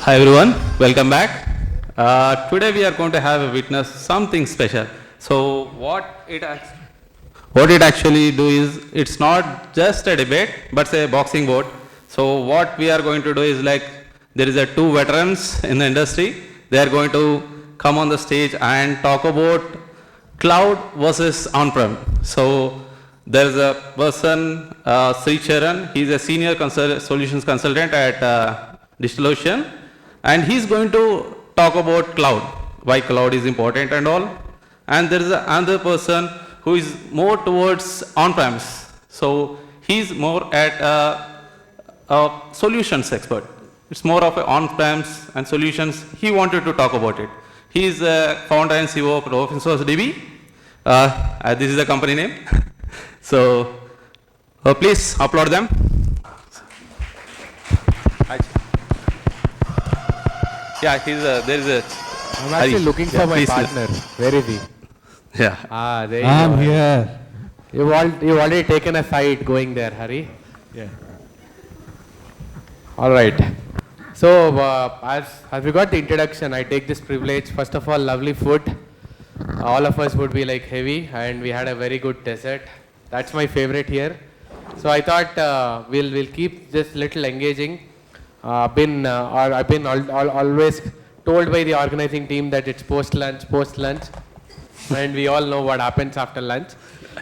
Hi everyone, welcome back. Today we are going to have a witness something special. So what it actually do is it's not just a debate but a boxing bout. So what we are going to do is like there is a two veterans in the industry. They are going to come on the stage and talk about cloud versus on-prem. So there is a person, Sri Charan. He's a senior solutions consultant at DigitalOcean, and he's going to talk about cloud, why cloud is important and all. And there is another person who is more towards on-premise. So he's more at a solutions expert. It's more of a on-premise and solutions. He wanted to talk about it. He is a founder and CEO of OpenSourceDB. This is the company name. So please applaud them. Yeah, there is a. I'm actually looking for my partner. Where is he? Yeah. There you I'm are. here. You've already taken a side going there, Hari. Yeah. All right. So as we got the introduction, I take this privilege. First of all, lovely food. All of us would be like heavy, and we had a very good dessert. That's my favorite here. So I thought we'll keep this little engaging. I've been always told by the organizing team that it's post lunch, and we all know what happens after lunch.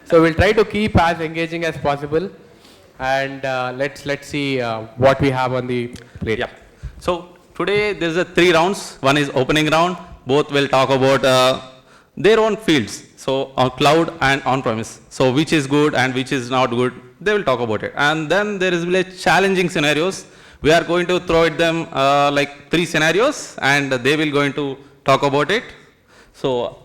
So we'll try to keep as engaging as possible, and let's see what we have on the plate. Yeah. So today there's a 3 rounds. One is opening round. Both will talk about their own fields. So on cloud and on-premise. So which is good and which is not good. They will talk about it. And then there is like challenging scenarios. We are going to throw at them like 3 scenarios, and they will going to talk about it. So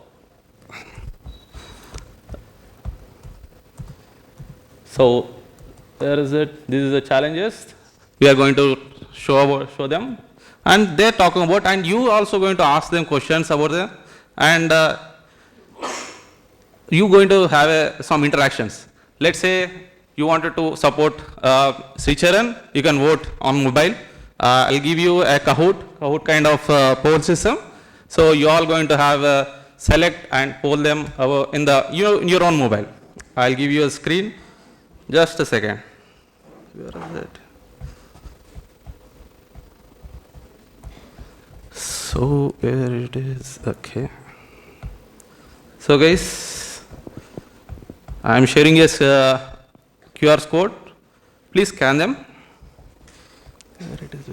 there is it. This is the challenges. We are going to show them, and they're talking about, and you also going to ask them questions about them, and you going to have some interactions. Let's say you wanted to support Sri Charan, you can vote on mobile. I'll give you a Kahoot kind of poll system. So you all going to have select and poll them in your own mobile. I'll give you a screen. Just a second. Where is it? So where it is? Okay. So guys, I'm sharing a QR code. Please scan them. Where it is?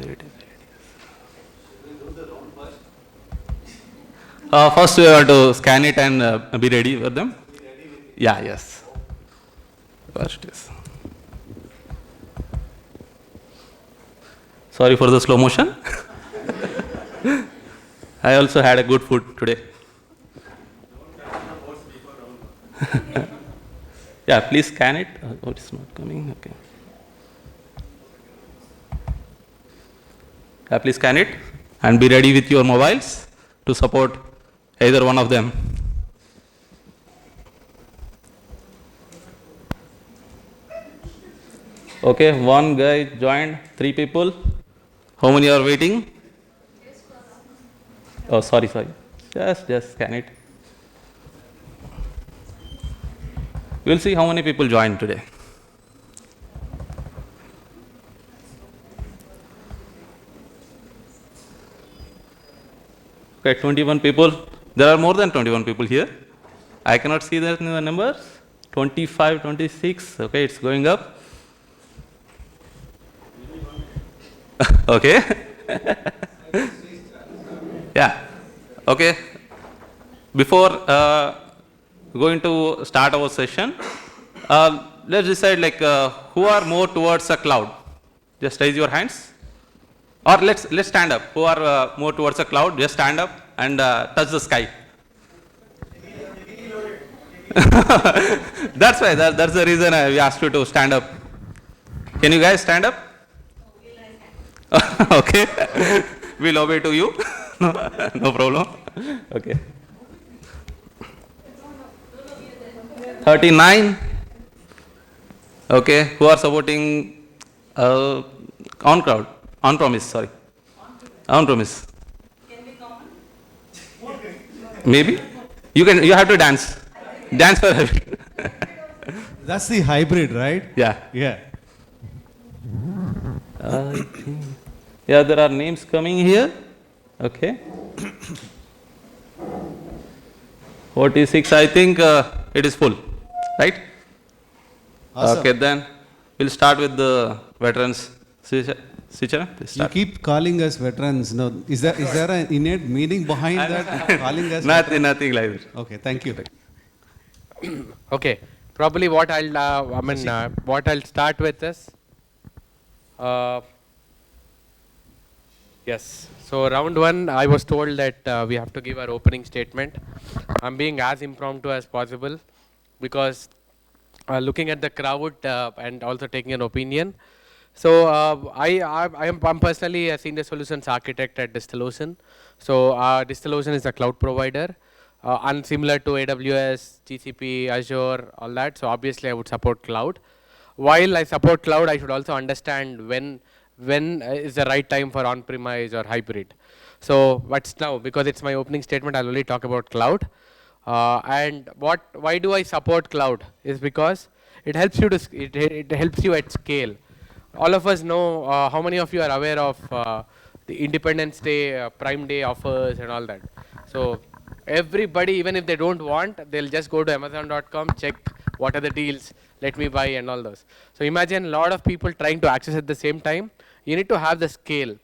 First we have to scan it and be ready for them. Yeah, yes. First it is. Sorry for the slow motion. I also had a good food today. Yeah, please scan it. Oh, it's not coming. Okay. Yeah, please scan it and be ready with your mobiles to support either one of them. Okay, one guy joined, 3 people. How many are waiting? Oh, sorry. Just scan it. We'll see how many people joined today. Okay, 21 people. There are more than 21 people here. I cannot see the numbers. 25, 26. Okay, it's going up. Okay. Yeah. Okay. Before going to start our session, let's decide like who are more towards a cloud. Just raise your hands. Or let's stand up. Who are more towards a cloud? Just stand up and touch the sky. That's why. That's the reason we asked you to stand up. Can you guys stand up? Okay. We'll obey to you. No problem. Okay. 39. Okay. Who are supporting on-premise? Sorry. On-premise. Maybe? You have to dance. Dance for hybrid. That's the hybrid, right? Yeah. Yeah. I think. Yeah, there are names coming here. Okay. 46, I think it is full, right? Awesome. Okay, then we'll start with the veterans. Charan, please You start. keep calling us veterans. No, is there an innate meaning behind that? Calling us Nothing like that. Okay, thank you. Okay, probably what what I'll start with is, yes. So round one, I was told that we have to give our opening statement. I'm being as impromptu as possible because looking at the crowd and also taking an opinion. So I'm personally a senior solutions architect at DigitalOcean. So DigitalOcean is a cloud provider, and similar to AWS, GCP, Azure, all that. So obviously I would support cloud. While I support cloud, I should also understand when is the right time for on-premise or hybrid. So what's now? Because it's my opening statement, I'll only talk about cloud. And why do I support cloud? Is because it helps you it helps you at scale. All of us know, how many of you are aware of the Independence Day, Prime Day offers and all that. So everybody, even if they don't want, they'll just go to Amazon.com, check what are the deals, let me buy and all those. So imagine a lot of people trying to access at the same time. You need to have the scale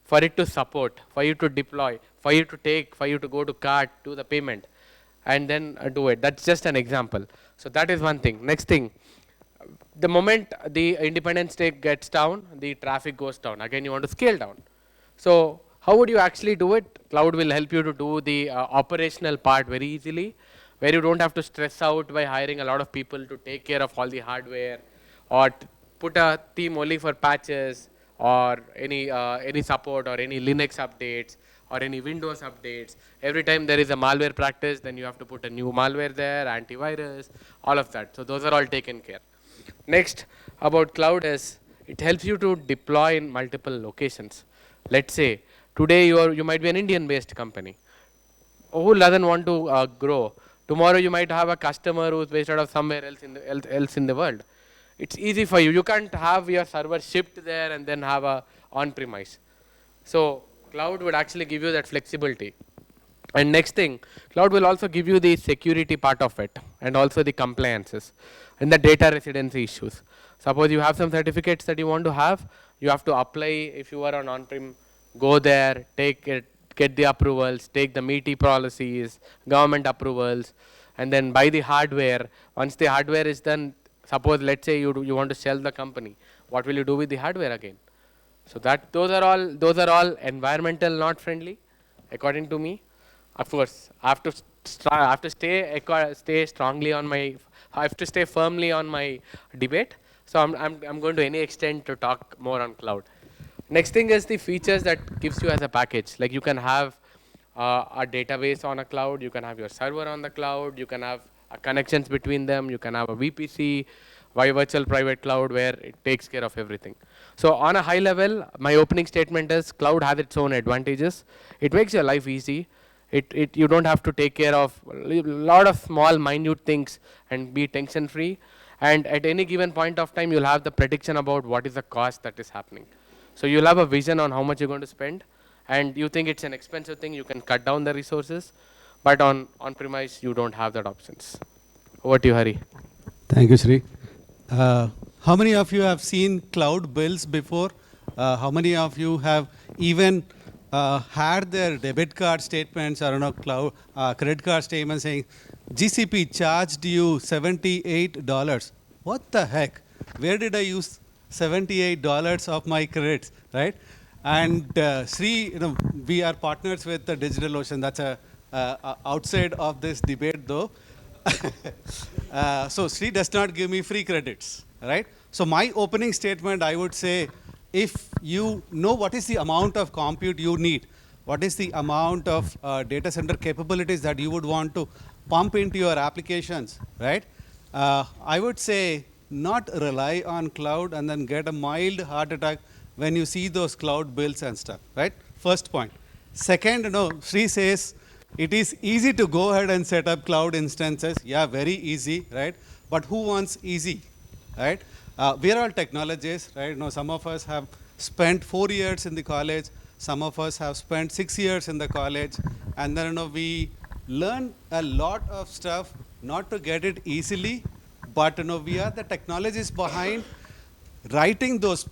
for it to support, for you to deploy, for you to take, for you to go to cart, do the payment, and then do it. That's just an example. So that is one thing. Next thing, the moment the Independence Day gets down, the traffic goes down. Again, you want to scale down. So how would you actually do it? Cloud will help you to do the operational part very easily, where you don't have to stress out by hiring a lot of people to take care of all the hardware, or put a theme only for patches, or any support, or any Linux updates, or any Windows updates. Every time there is a malware practice, then you have to put a new malware there, antivirus, all of that. So those are all taken care. Next, about cloud is, it helps you to deploy in multiple locations. Let's say today you might be an Indian-based company. Who doesn't want to grow? Tomorrow you might have a customer who's based out of somewhere else in the world. It's easy for you. You can't have your server shipped there and then have a on-premise. So cloud would actually give you that flexibility. And next thing, cloud will also give you the security part of it, and also the compliances and the data residency issues. Suppose you have some certificates that you want to have, you have to apply. If you are on on-prem, go there, take it, get the approvals, take the meaty policies, government approvals, and then buy the hardware. Once the hardware is done, suppose let's say you want to sell the company, what will you do with the hardware again? So those are all environmental not friendly, according to me. Of course, I have to stay strongly on my. I have to stay firmly on my debate. So I'm going to any extent to talk more on cloud. Next thing is the features that gives you as a package. Like you can have a database on a cloud. You can have your server on the cloud. You can have connections between them. You can have a VPC, virtual private cloud, where it takes care of everything. So on a high level, my opening statement is cloud has its own advantages. It makes your life easy. You don't have to take care of a lot of small minute things and be tension free. And at any given point of time, you'll have the prediction about what is the cost that is happening. So you'll have a vision on how much you're going to spend, and you think it's an expensive thing, you can cut down the resources. But on-premise, you don't have that options. Over to you, Hari. Thank you, Sri. How many of you have seen cloud bills before? How many of you have even had their debit card statements or cloud credit card statements saying GCP charged you $78? What the heck? Where did I use $78 of my credits, right? And Sri, we are partners with the DigitalOcean. That's outside of this debate, though. So Sri does not give me free credits, right? So my opening statement, I would say, if you know what is the amount of compute you need, what is the amount of data center capabilities that you would want to pump into your applications, right? I would say not rely on cloud and then get a mild heart attack when you see those cloud bills and stuff, right? first point. Second, Sri says it is easy to go ahead and set up cloud instances. Yeah, very easy, right? But who wants easy, right? We are all technologists, right? Some of us have spent 4 years in the college. Some of us have spent 6 years in the college. And then, we learn a lot of stuff, not to get it easily, but, we are the technologists behind writing those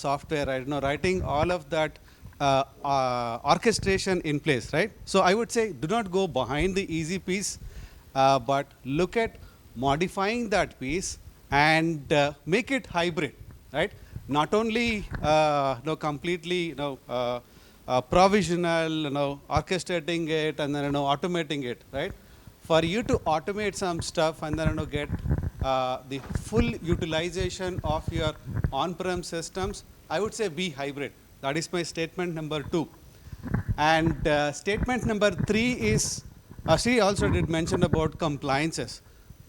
software, right? Writing all of that orchestration in place, right? So I would say do not go behind the easy piece, but look at modifying that piece and make it hybrid, right? Not only completely provisional, orchestrating it and then automating it, right? For you to automate some stuff and then get the full utilization of your on-prem systems, I would say be hybrid. That is my statement number 2. And statement number 3 is, Sri also did mention about compliances.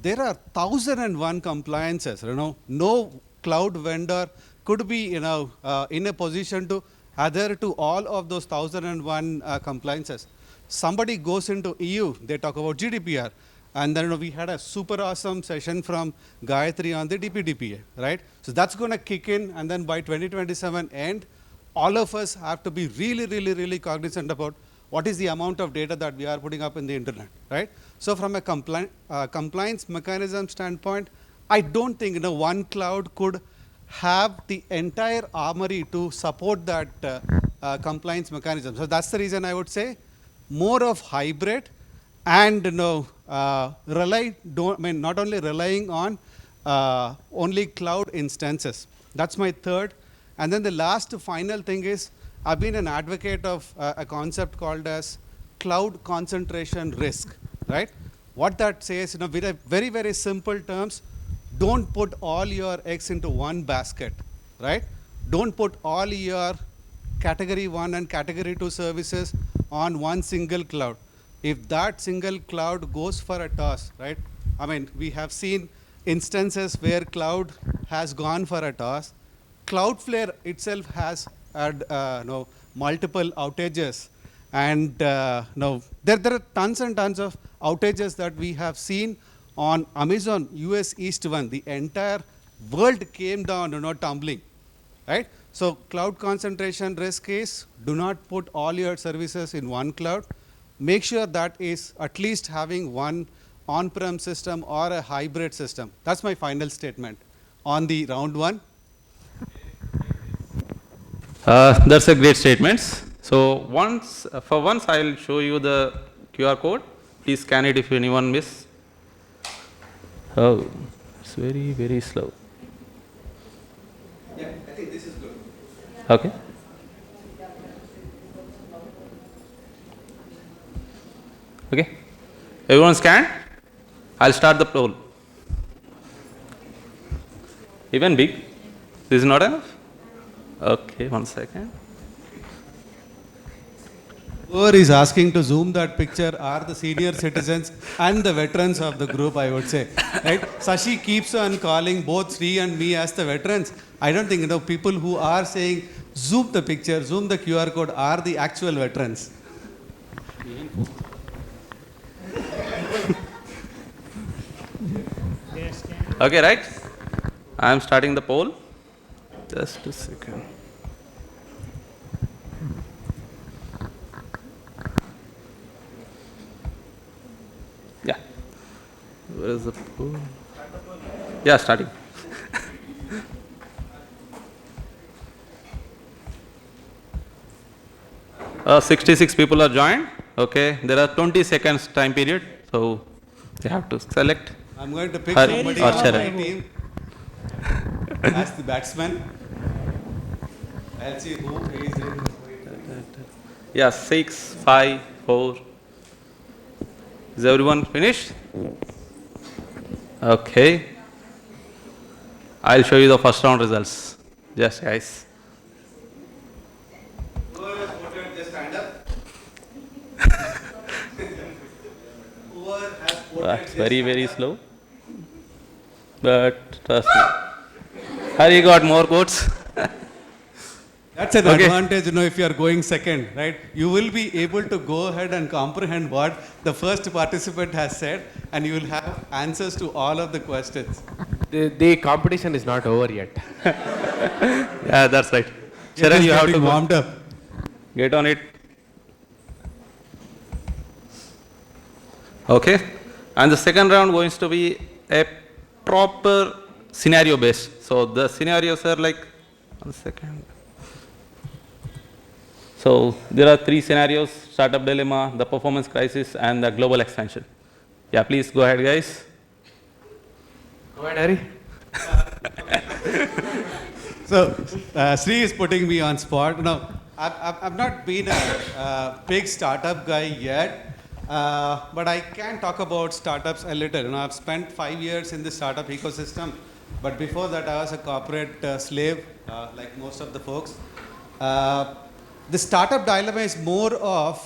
There are 1,001 compliances. No cloud vendor could be in a position to adhere to all of those 1,001 compliances. Somebody goes into EU, they talk about GDPR, and then we had a super awesome session from Gayatri on the DPDPA, right? So that's going to kick in, and then by 2027 end, all of us have to be really, really, really cognizant about what is the amount of data that we are putting up in the internet, right? So from a compliance mechanism standpoint, I don't think one cloud could have the entire armory to support that compliance mechanism. So that's the reason I would say more of hybrid and not only relying on only cloud instances. That's my third. And then the last final thing is I've been an advocate of a concept called as cloud concentration risk, right? What that says, with very, very simple terms, don't put all your eggs into one basket, right? Don't put all your category 1 and category 2 services on one single cloud. If that single cloud goes for a toss, right? I mean, we have seen instances where cloud has gone for a toss. Cloudflare itself has had multiple outages, and there are tons and tons of outages that we have seen on Amazon US East 1. The entire world came down, tumbling, right? So cloud concentration risk is do not put all your services in one cloud. Make sure that is at least having one on-prem system or a hybrid system. That's my final statement on the round 1. That's a great statement. So for once I'll show you the QR code. Please scan it if anyone miss. Oh, it's very, very slow. Yeah, I think this is good. Okay. Okay. Everyone scan? I'll start the poll. Even big? This is not enough? Okay, 1 second. Whoever is asking to zoom that picture are the senior citizens and the veterans of the group, I would say. Right? Sashi keeps on calling both Sri and me as the veterans. I don't think people who are saying zoom the picture, zoom the QR code are the actual veterans. Okay, right? I am starting the poll. Just a second. Yeah. Where is the poll? Yeah, starting. 66 people are joined. Okay, there are 20 seconds time period, so you have to select. I'm going to pick Hari somebody or on my Charan. team as the batsman. I'll see who is in. Yeah, 6, 5, 4. Is everyone finished? Okay. I'll show you the first round results. Just guys. Whoever has voted, just stand up. Whoever has voted, That's just very, stand very up. slow. But trust me. Hari got more votes. Yeah, That's an Okay. advantage, if you are going second, right? You will be able to go ahead and comprehend what the first participant has said, and you will have answers to all of the questions. The competition is not over yet. Yeah, that's right. You're Charan, just you have to getting go. warmed up. Get on it. Okay. And the second round going to be a proper scenario based. So the scenarios are like, 1 second. So there are 3 scenarios: startup dilemma, the performance crisis, and the global expansion. Yeah, please go ahead, guys. Go ahead, Harry. So, Sri is putting me on spot. No, I've not been a big startup guy yet, but I can talk about startups a little. I've spent 5 years in the startup ecosystem, but before that, I was a corporate slave, like most of the folks. The startup dilemma is more of,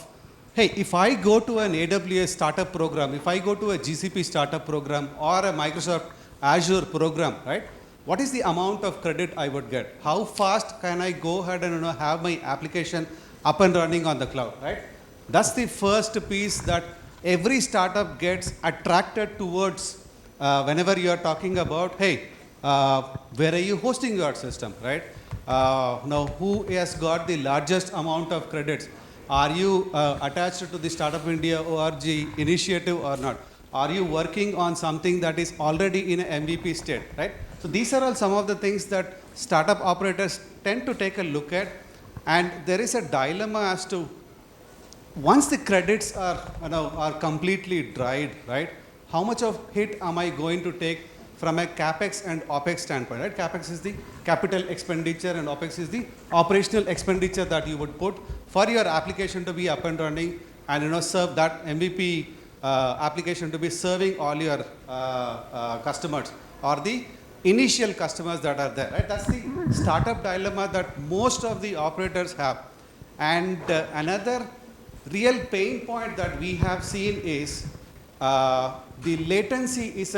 hey, if I go to an AWS startup program, if I go to a GCP startup program or a Microsoft Azure program, right? What is the amount of credit I would get? How fast can I go ahead and have my application up and running on the cloud, right? That's the first piece that every startup gets attracted towards whenever you are talking about, hey, where are you hosting your system, right? Now, who has got the largest amount of credits? Are you attached to the Startup India org initiative or not? Are you working on something that is already in an MVP state, right? So these are all some of the things that startup operators tend to take a look at, and there is a dilemma as to once the credits are completely dried, right? How much of hit am I going to take from a capex and opex standpoint, right? Capex is the capital expenditure, and opex is the operational expenditure that you would put for your application to be up and running, and serve that MVP application to be serving all your customers or the initial customers that are there, right? That's the startup dilemma that most of the operators have. And another real pain point that we have seen is the latency is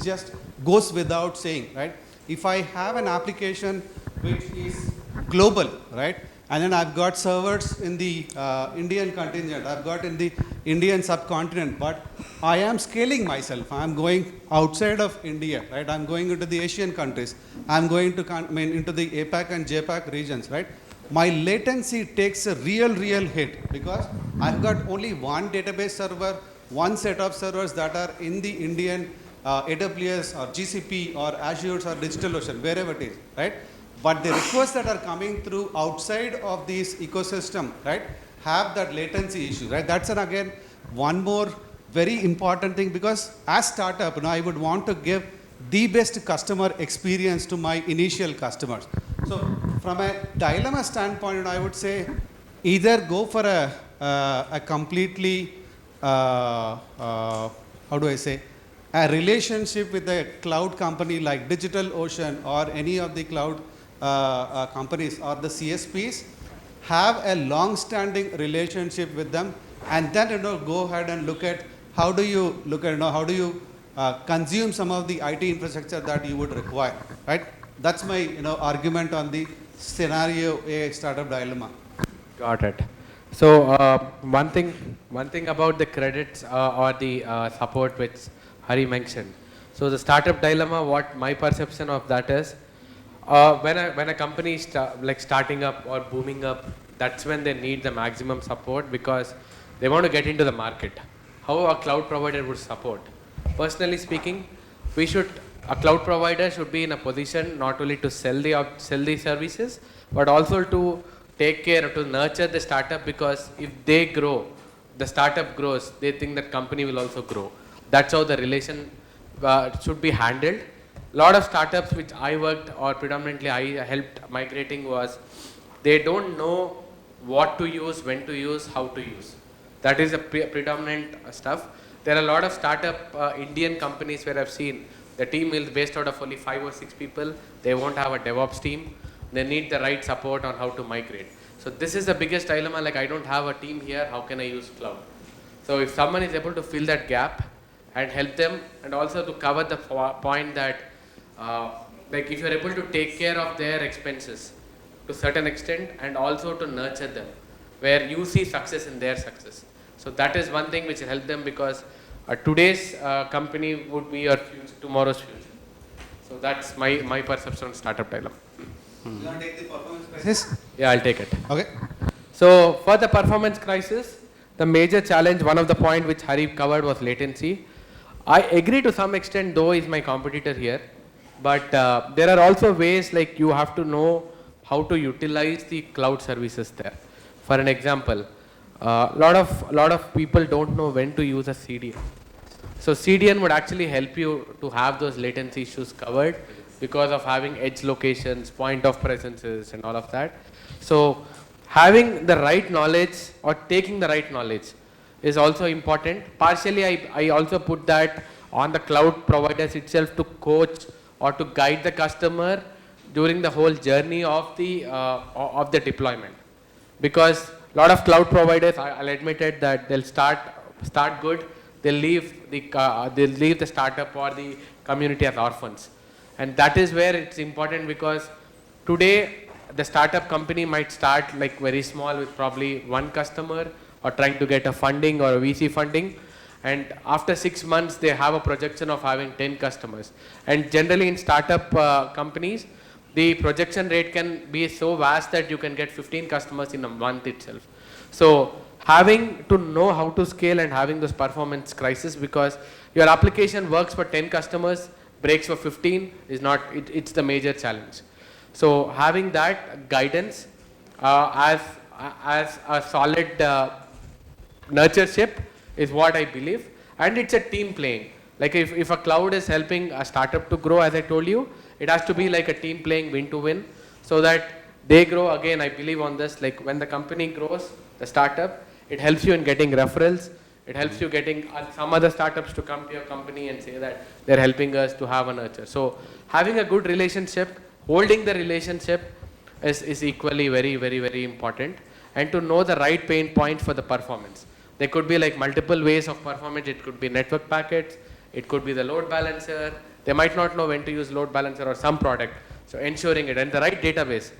just goes without saying, right? If I have an application which is global, right? And then I've got servers in the Indian contingent, I've got in the Indian subcontinent, but I am scaling myself. I'm going outside of India, right? I'm going into the Asian countries. I'm going to into the APAC and JPAC regions, right? My latency takes a real hit because I've got only one database server, one set of servers that are in the Indian AWS or GCP or Azure or DigitalOcean, wherever it is, right? But the requests that are coming through outside of this ecosystem, right, have that latency issue, right? That's again one more very important thing, because as startup, I would want to give the best customer experience to my initial customers. So from a dilemma standpoint, I would say either go for a completely, how do I say, a relationship with a cloud company like DigitalOcean or any of the cloud companies or the CSPs, have a long-standing relationship with them, and then go ahead and look at how do you consume some of the IT infrastructure that you would require, right? That's my argument on the scenario A startup dilemma. Got it. So one thing about the credits or the support which Hari mentioned. So the startup dilemma, what my perception of that is, when a company is starting up or booming up, that's when they need the maximum support because they want to get into the market. How a cloud provider would support. Personally speaking, a cloud provider should be in a position not only to sell the services, but also to take care, to nurture the startup, because if they grow, the startup grows, they think that company will also grow. That's how the relation should be handled. A lot of startups which I worked or predominantly I helped migrating was, they don't know what to use, when to use, how to use. That is a predominant stuff. There are a lot of startup Indian companies where I've seen the team is based out of only 5 or 6 people. They won't have a DevOps team. They need the right support on how to migrate. So this is the biggest dilemma, like I don't have a team here, how can I use cloud? So if someone is able to fill that gap and help them, and also to cover the point that like if you're able to take care of their expenses, to certain extent, and also to nurture them, where you see success in their success. So that is one thing which will help them, because today's company would be your future, tomorrow's future. So that's my perception on startup dilemma. You want to take the performance crisis? Yeah, I'll take it. Okay. So for the performance crisis, the major challenge, one of the point which Hari covered, was latency. I agree to some extent, though is my competitor here, but there are also ways, like you have to know how to utilize the cloud services there. For an example, lot of people don't know when to use a CDN. So CDN would actually help you to have those latency issues covered because of having edge locations, point of presences, and all of that. So having the right knowledge or taking the right knowledge is also important. Partially, I also put that on the cloud providers itself to coach or to guide the customer during the whole journey of the deployment. Because a lot of cloud providers, I'll admit it, that they'll start good, they'll leave the startup or the community as orphans. And that is where it's important, because today the startup company might start like very small with probably one customer, or trying to get a funding or a VC funding. And after 6 months, they have a projection of having 10 customers. And generally in startup companies, the projection rate can be so vast that you can get 15 customers in a month itself. So having to know how to scale and having those performance crisis, because your application works for 10 customers, breaks for 15 is not, it's the major challenge. So having that guidance as a solid nurtureship is what I believe. And it's a team playing. Like if a cloud is helping a startup to grow, as I told you, it has to be like a team playing win to win, so that they grow. Again, I believe on this, like when the company grows, the startup, it helps you in getting referrals. It helps you getting some other startups to come to your company and say that they're helping us to have a nurture. So having a good relationship, holding the relationship is equally very, very, very important. And to know the right pain points for the performance. There could be like multiple ways of performance. It could be network packets. It could be the load balancer. They might not know when to use load balancer or some product. So ensuring it, and the right database.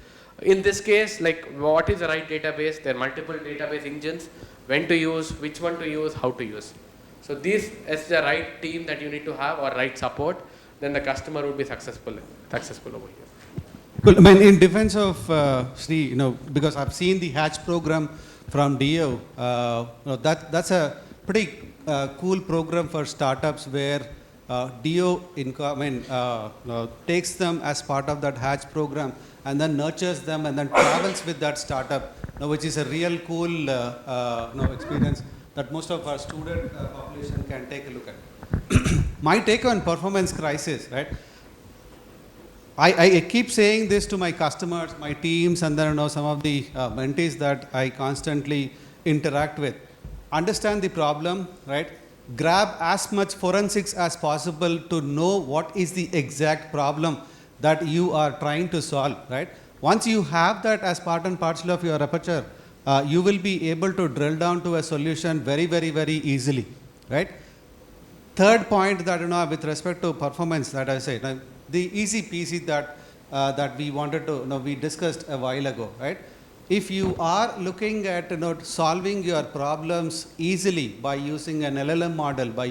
In this case, like what is the right database? There are multiple database engines. When to use, which one to use, how to use. So this is the right team that you need to have, or right support. Then the customer would be successful over here. Well, I mean, in defense of Sri, because I've seen the Hatch program from DO, that's a pretty cool program for startups where DO takes them as part of that Hatch program and then nurtures them and then travels with that startup, which is a real cool experience that most of our student population can take a look at. My take on performance crisis, right? I keep saying this to my customers, my teams, and then some of the mentees that I constantly interact with. Understand the problem, right? Grab as much forensics as possible to know what is the exact problem that you are trying to solve, right? Once you have that as part and parcel of your repertoire, you will be able to drill down to a solution very, very, very easily, right? Third point that, with respect to performance that I said, the easy peasy that we wanted to, we discussed a while ago, right? If you are looking at solving your problems easily by using an LLM model, by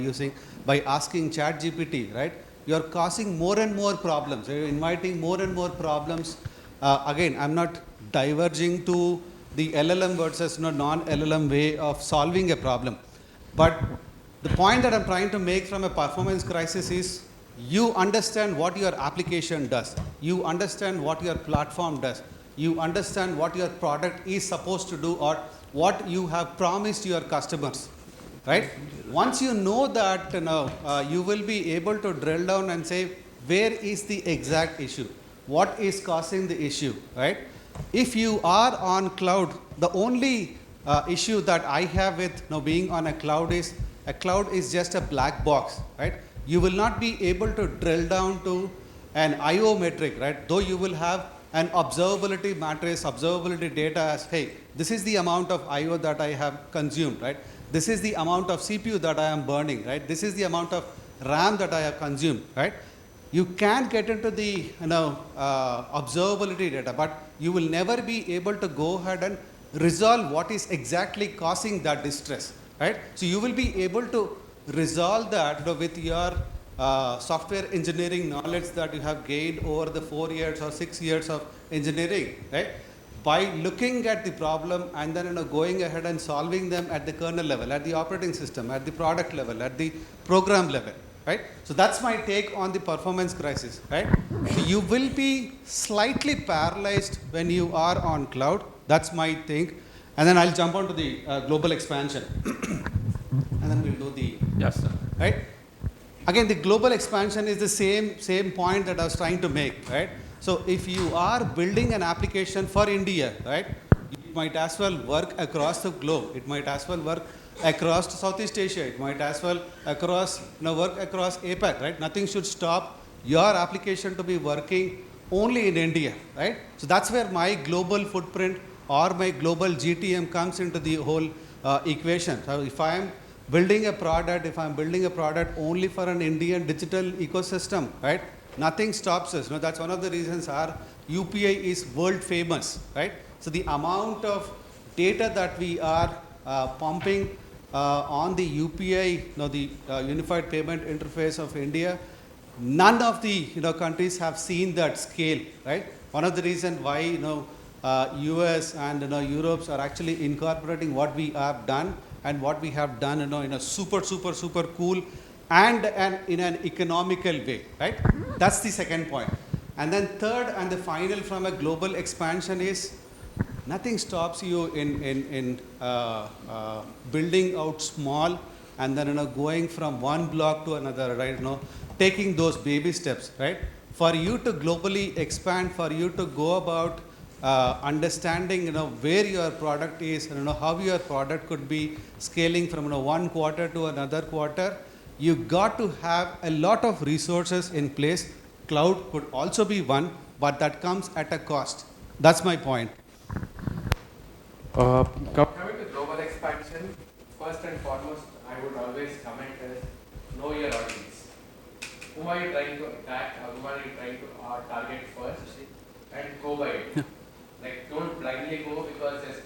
asking ChatGPT, right? You're causing more and more problems. You're inviting more and more problems. Again, I'm not diverging to the LLM versus non-LLM way of solving a problem. But the point that I'm trying to make from a performance crisis is you understand what your application does. You understand what your platform does. You understand what your product is supposed to do or what you have promised your customers, right? Once you know that, you will be able to drill down and say, where is the exact issue? What is causing the issue, right? If you are on cloud, the only issue that I have with being on a cloud is just a black box, right? You will not be able to drill down to an IO metric, right? Though you will have an observability matrix, observability data as, hey, this is the amount of IO that I have consumed, right? This is the amount of CPU that I am burning, right? This is the amount of RAM that I have consumed, right? You can get into the observability data, but you will never be able to go ahead and resolve what is exactly causing that distress, right? So you will be able to resolve that, with your software engineering knowledge that you have gained over the 4 years or 6 years of engineering, right? By looking at the problem and then going ahead and solving them at the kernel level, at the operating system, at the product level, at the program level, right? So that's my take on the performance crisis, right? So you will be slightly paralyzed when you are on cloud. That's my thing. And then I'll jump on to the global expansion. And then we'll do the, Yes, sir. right? Again, the global expansion is the same point that I was trying to make, right? So if you are building an application for India, right, it might as well work across the globe. It might as well work across Southeast Asia. It might as well work across APAC, right? Nothing should stop your application to be working only in India, right? So that's where my global footprint or my global GTM comes into the whole equation. So if I am building a product only for an Indian digital ecosystem, right? Nothing stops us. That's one of the reasons our UPI is world famous, right? So the amount of data that we are pumping on the UPI, the Unified Payment Interface of India, none of the countries have seen that scale, right? One of the reasons why US and Europe are actually incorporating what we have done and what we have done in a super cool and in an economical way, right? That's the second point. And then third and the final from a global expansion is nothing stops you in building out small and then going from one block to another, right? Taking those baby steps, right? For you to globally expand, for you to go about understanding where your product is and how your product could be scaling from one quarter to another quarter, you got to have a lot of resources in place. Cloud could also be one, but that comes at a cost. That's my point. Coming to global expansion, first and foremost, I would always comment as know your audience. Whom are you trying to attack or whom are you trying to target first, and go by it. Like, don't blindly go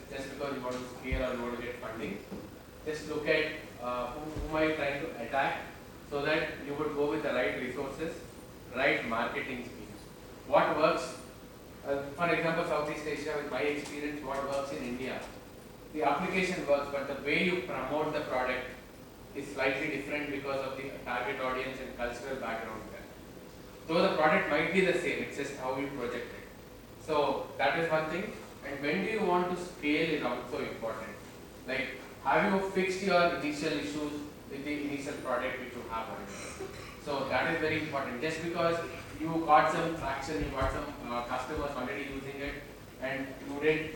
just because you want to scale or you want to get funding. Just look at whom are you trying to attack so that you would go with the right resources, right marketing schemes. What works, for example, Southeast Asia, with my experience, what works in India, the application works, but the way you promote the product is slightly different because of the target audience and cultural background there. Though the product might be the same, it's just how you project it. So that is one thing. And when do you want to scale is also important. Like, have you fixed your initial issues with the initial product which you have already? So that is very important. Just because you got some traction, you got some customers already using it, and you didn't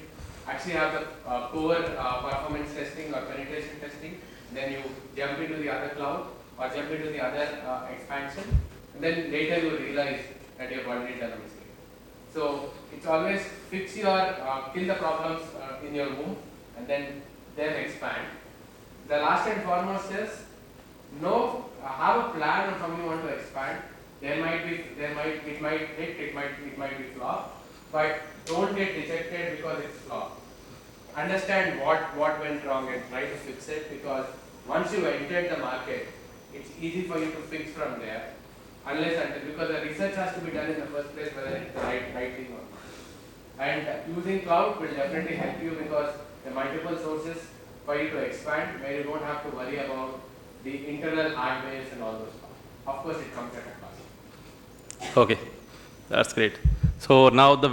actually have the core performance testing or penetration testing, then you jump into the other cloud or jump into the other expansion, and then later you realize that you have already done a mistake. So it's always fix your, kill the problems in your womb and then expand. The last and foremost is have a plan on how you want to expand. It might hit, it might be flop, but don't get dejected because it's flop. Understand what went wrong and try to fix it, because once you entered the market, it's easy for you to fix from there. Because the research has to be done in the first place whether it's the right thing or not. And using cloud will definitely help you because there are multiple sources for you to expand where you don't have to worry about the internal hardware and all those stuff. Of course, it comes at a cost. Okay, that's great. So now the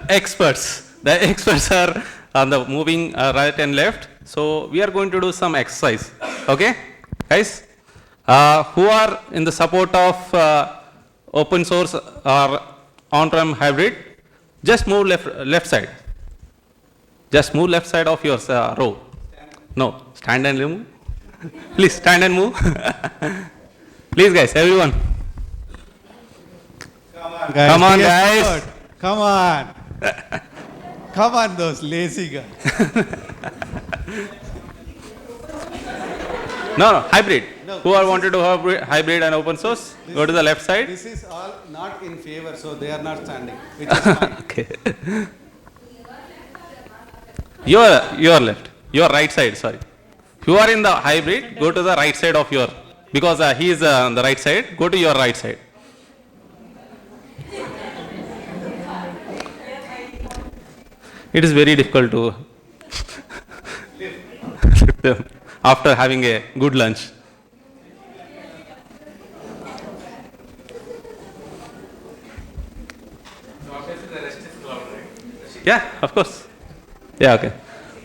experts are on the moving right and left. So we are going to do some exercise. Okay, guys? Who are in the support of open source or on-prem hybrid? Just move left side. Just move left side of your row. No, stand and move. Please stand and move. Please, guys, everyone. Come on, guys. Come on. Come on, those lazy guys. No, hybrid. No, Who are wanted to have hybrid and open source? Go to the left side. This is all not in favor, so they are not standing, which is fine. Okay. Your left. Your right side, sorry. If you are in the hybrid, go to the right side of your, because he is on the right side, go to your right side. It is very difficult to lift them after having a good lunch. Yeah, of course. Yeah, okay.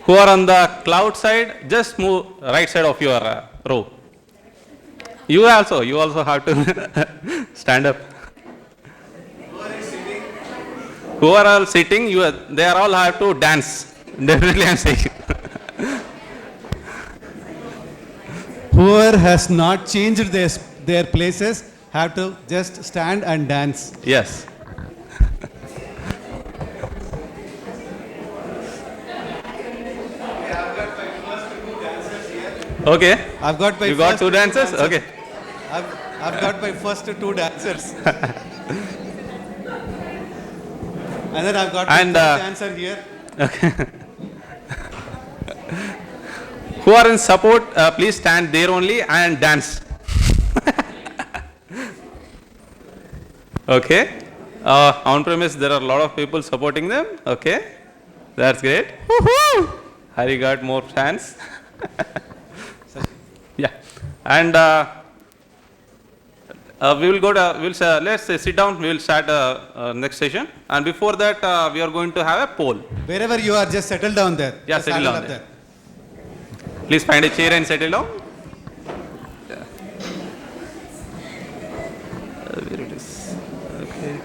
Who are on the cloud side, just move right side of your row. You also have to stand up. Who are all sitting, they are all have to dance. Definitely I'm saying. Whoever has not changed their places have to just stand and dance. Yes. Okay. I've got my You got first two dancers? Okay. I've got my first two dancers. And then I've got my And, third dancer here. Who are in support, please stand there only and dance. Okay. On premise, there are a lot of people supporting them. Okay. That's great. Woohoo! Hari got more fans. Yeah. And we will go to, let's sit down, we will start next session. And before that, we are going to have a poll. Wherever you are, just settle down there. Yeah, Just settle stand down up there. Please find a chair and settle down. Yeah. Where it is? Okay.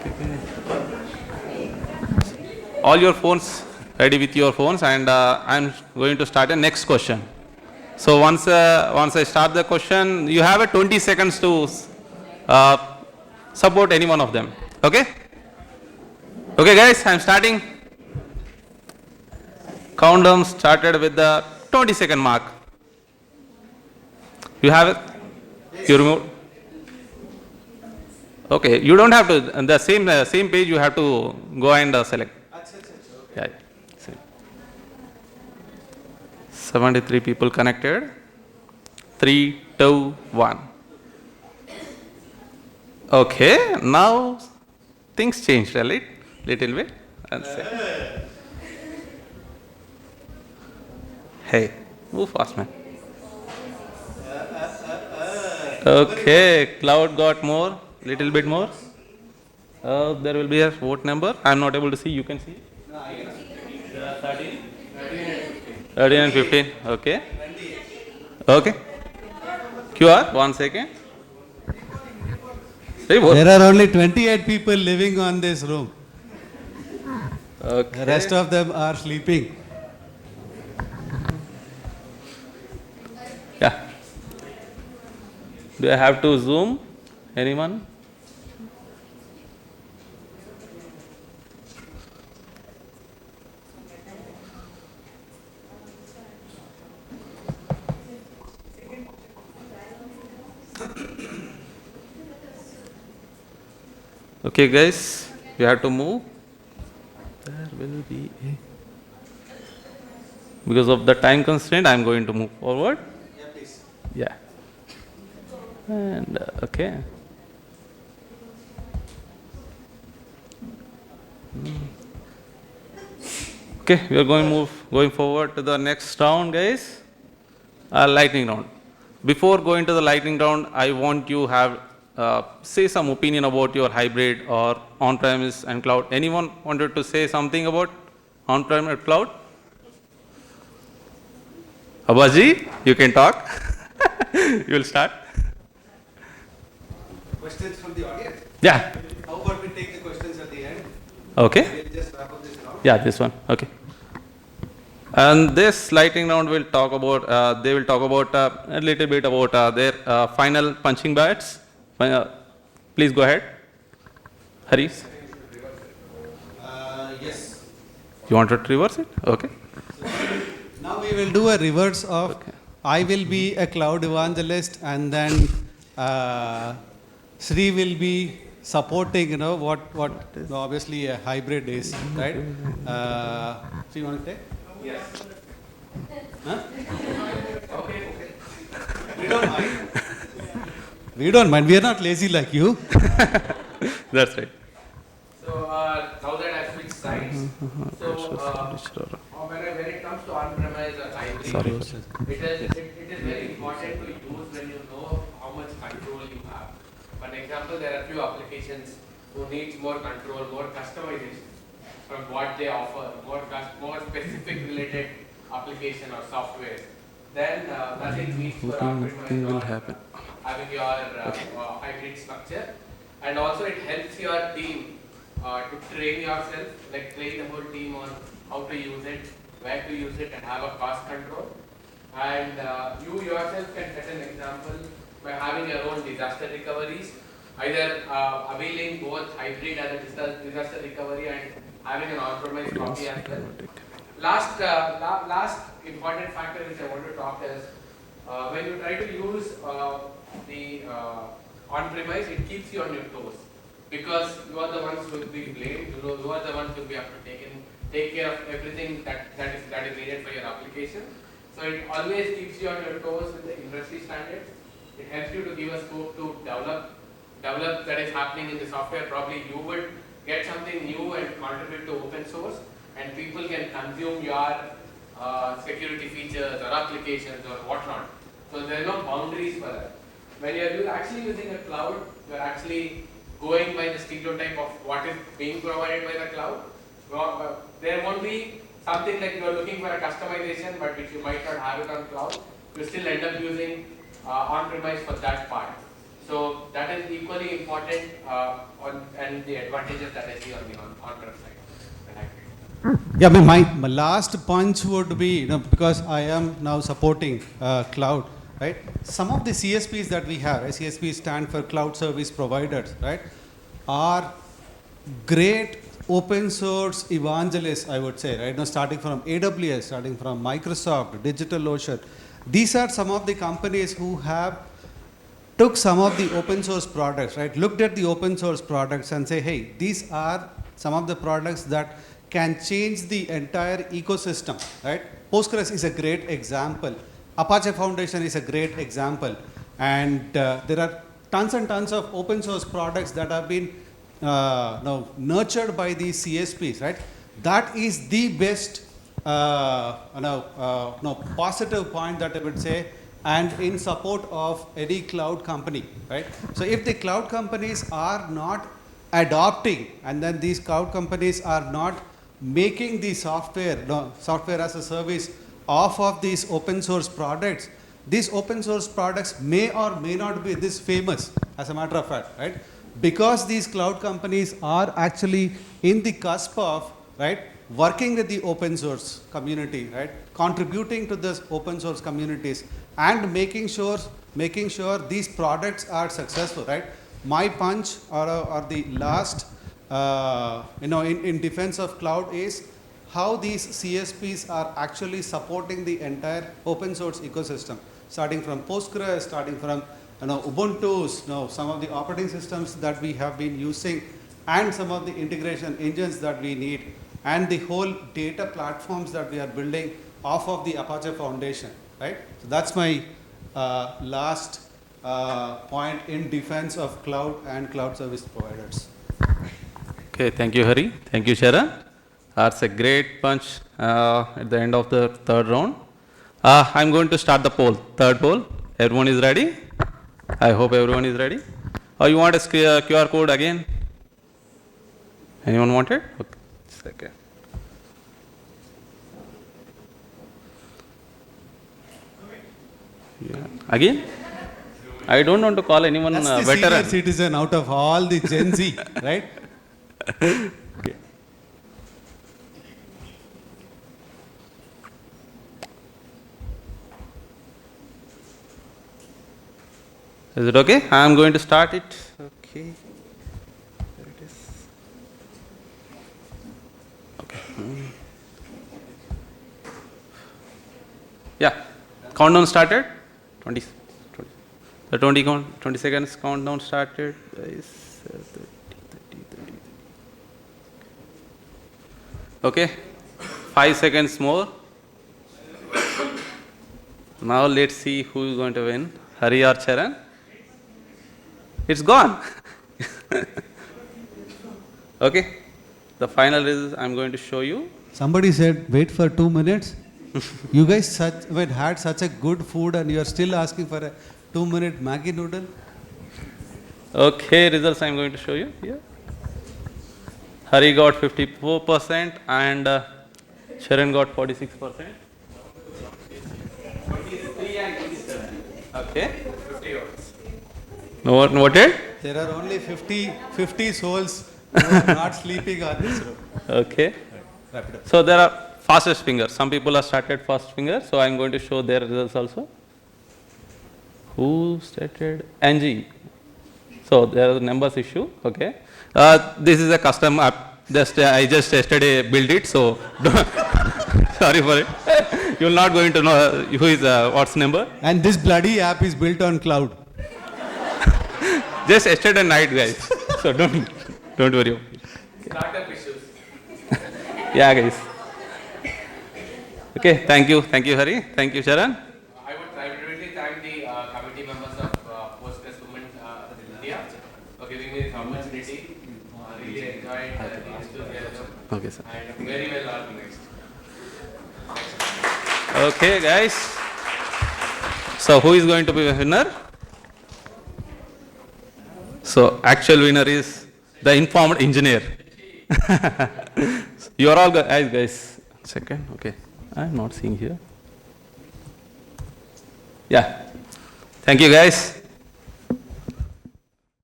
All your phones, ready with your phones, and I'm going to start the next question. So once I start the question, you have a 20 seconds to support any one of them. Okay? Okay, guys, I'm starting. Countdown started with the 20-second mark. You have it? You remove? Okay, you don't have to, on the same page you have to go and select. Yeah. 73 people connected. 3, 2, 1. Okay, now things changed a little bit. Hey, move fast, man. Okay, cloud got more, little bit more. There will be a vote number. I am not able to see. You can see. 13 and 15. Okay. Okay. QR. 1 second. Hey, vote. There are only 28 people living on this room. Okay. The rest of them are sleeping. Yeah. Do I have to zoom? Anyone? Okay, guys, you have to move. There will be a. Because of the time constraint, I am going to move forward. Yeah, please. Yeah. And okay. Okay, we are going forward to the next round, guys. Lightning round. Before going to the lightning round, I want you have say some opinion about your hybrid or on-premise and cloud. Anyone wanted to say something about on-prem and cloud? Abaji, you can talk. You will start. Questions from the audience? Yeah. How about we take the questions at the end? Okay. We'll just wrap up this round. Yeah, this one. Okay. And this lightning round will talk about, they will talk about a little bit about their final punching bags. Please go ahead. Haris. Yes. You want to reverse it? Okay. Now we will do a reverse of I will be a cloud evangelist, and then Sri will be supporting, what obviously a hybrid is, right? So you want to take? Yes. Huh? Okay. We don't mind. We don't mind. We are not lazy like you. That's right. So now that I've switched sides, so when it comes to on-premise or hybrid, it is very important to use when you know how much control you have. For example, there are few applications who needs more control, more customization from what they offer, more specific related application or software. Then nothing beats for on-premise or having your hybrid structure. And also it helps your team to train yourself, like train the whole team on how to use it, where to use it, and have a cost control. And you yourself can set an example by having your own disaster recoveries, either availing both hybrid and a disaster recovery and having an on-premise copy as well. Last important factor which I want to talk is when you try to use the on-premise, it keeps you on your toes because you are the ones who will be blamed. You are the ones who will be have to take care of everything that is needed for your application. So it always keeps you on your toes with the industry standards. It helps you to give a scope to develop that is happening in the software. Probably you would get something new and contribute to open source, and people can consume your security features or applications or whatnot. So there are no boundaries for that. When you are actually using a cloud, you are actually going by the stereotype of what is being provided by the cloud. There won't be something like you are looking for a customization, but which you might not have it on cloud. You still end up using on-premise for that part. So that is equally important and the advantages that I see on the on-prem side. Yeah, my last punch would be, because I am now supporting cloud, right? Some of the CSPs that we have, CSPs stand for cloud service providers, right, are great open source evangelists, I would say, right? Now, starting from AWS, starting from Microsoft, DigitalOcean. These are some of the companies who have took some of the open source products, right? Looked at the open source products and say, hey, these are some of the products that can change the entire ecosystem, right? Postgres is a great example. Apache Foundation is a great example. And there are tons and tons of open source products that have been nurtured by these CSPs, right? That is the best positive point that I would say, and in support of any cloud company, right? So if the cloud companies are not adopting, and then these cloud companies are not making the software as a service off of these open source products, these open source products may or may not be this famous, as a matter of fact, right? Because these cloud companies are actually in the cusp of, right, working with the open source community, right, contributing to this open source communities, and making sure these products are successful, right? My punch or the last, in defense of cloud is how these CSPs are actually supporting the entire open source ecosystem, starting from Postgres, starting from Ubuntu, some of the operating systems that we have been using, and some of the integration engines that we need, and the whole data platforms that we are building off of the Apache Foundation, right? So that's my last point in defense of cloud and cloud service providers. Okay, thank you, Hari. Thank you, Charan. That's a great punch at the end of the third round. I'm going to start the poll, third poll. Everyone is ready? I hope everyone is ready. Oh, you want a QR code again? Anyone want it? Okay. Second. Yeah. Again? I don't want to call anyone That's the veteran. senior citizen out of all the Gen Z, right? Okay. Is it okay? I am going to start it. Okay. There it is. Okay. Yeah. Countdown started. 20, 20. The 20 seconds countdown started. Guys, 30, 30, 30. Okay. 5 seconds more. Now let's see who is going to win, Hari or Charan. It's gone. Okay. The final results I'm going to show you. Somebody said, wait for 2 minutes. You guys had such a good food and you are still asking for a 2-minute Maggi noodle? Okay, results I'm going to show you here. Hari got 54% and Charan got 46%. 23 and 27. Okay. 50 votes. No one voted? There are only 50 souls who are not sleeping on this road. Okay. Wrap it up. So there are fastest fingers. Some people have started fast finger, so I'm going to show their results also. Who started? NG. So there is a numbers issue. Okay. This is a custom app. I just yesterday built it, so sorry for it. You're not going to know who is what's number. And this bloody app is built on cloud. Just yesterday night, guys. So don't worry. Startup issues. Yeah, guys. Okay, thank you, Hari. Thank you, Charan. I would really thank the committee members of Postgres Women in India for giving me this opportunity. Really enjoyed the enthusiasm Okay, sir. and very well organized. Okay, guys. So who is going to be the winner? So actual winner is the informed engineer. You are all guys. Second, okay. I'm not seeing here. Yeah. Thank you, guys.